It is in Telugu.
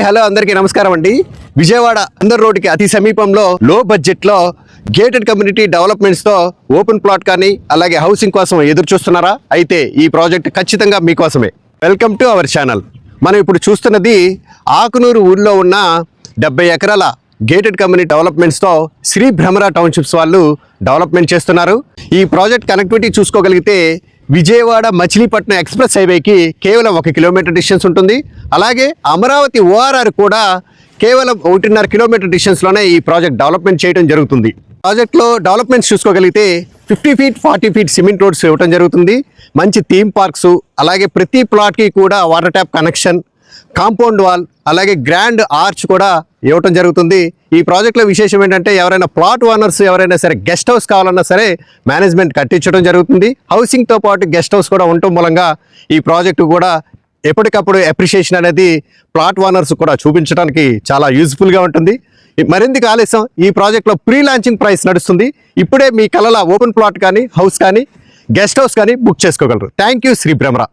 హలో అందరికీ నమస్కారం అండి. విజయవాడ అందర్ రోడ్డుకి అతి సమీపంలో లో బడ్జెట్లో గేటెడ్ కమ్యూనిటీ డెవలప్మెంట్స్ తో ఓపెన్ ప్లాట్ కానీ అలాగే హౌసింగ్ కోసం ఎదురు చూస్తున్నారా? అయితే ఈ ప్రాజెక్ట్ ఖచ్చితంగా మీకోసమే. Welcome to our channel. మనం ఇప్పుడు చూస్తున్నది ఆకునూరు ఊళ్ళో ఉన్న 70 ఎకరాల గేటెడ్ కమ్యూనిటీ డెవలప్మెంట్స్తో శ్రీ భ్రమరా టౌన్షిప్స్ వాళ్ళు డెవలప్మెంట్ చేస్తున్నారు. ఈ ప్రాజెక్ట్ కనెక్టివిటీ చూసుకోగలిగితే విజయవాడ మచిలీపట్నం ఎక్స్ప్రెస్ హైవేకి కేవలం 1 కిలోమీటర్ డిస్టెన్స్ ఉంటుంది. అలాగే అమరావతి ఓఆర్ఆర్ కూడా కేవలం 1.5 కిలోమీటర్ డిస్టెన్స్లోనే ఈ ప్రాజెక్ట్ డెవలప్మెంట్ చేయడం జరుగుతుంది. ప్రాజెక్ట్లో డెవలప్మెంట్స్ చూసుకోగలిగితే 50 ఫీట్ 40 ఫీట్ సిమెంట్ రోడ్స్ ఇవ్వడం జరుగుతుంది. మంచి థీమ్ పార్క్స్, అలాగే ప్రతి ప్లాట్కి కూడా water tap connection, compound wall, అలాగే గ్రాండ్ ఆర్చ్ కూడా ఇవ్వటం జరుగుతుంది. ఈ ప్రాజెక్ట్లో విశేషం ఏంటంటే ఎవరైనా ప్లాట్ ఓనర్స్ ఎవరైనా సరే గెస్ట్ హౌస్ కావాలన్నా సరే మేనేజ్మెంట్ కట్టించడం జరుగుతుంది. హౌసింగ్తో పాటు గెస్ట్ హౌస్ కూడా ఉండటం మూలంగా ఈ ప్రాజెక్టు కూడా ఎప్పటికప్పుడు అప్రిషియేషన్ అనేది ప్లాట్ ఓనర్స్ కూడా చూపించడానికి చాలా యూజ్ఫుల్గా ఉంటుంది. మరింత ఆలస్యం ఈ ప్రాజెక్ట్లో ప్రీ లాంచింగ్ ప్రైస్ నడుస్తుంది. ఇప్పుడే మీ కలల ఓపెన్ ప్లాట్ కానీ హౌస్ కానీ గెస్ట్ హౌస్ కానీ బుక్ చేసుకోగలరు. Thank you Sri Bhramara.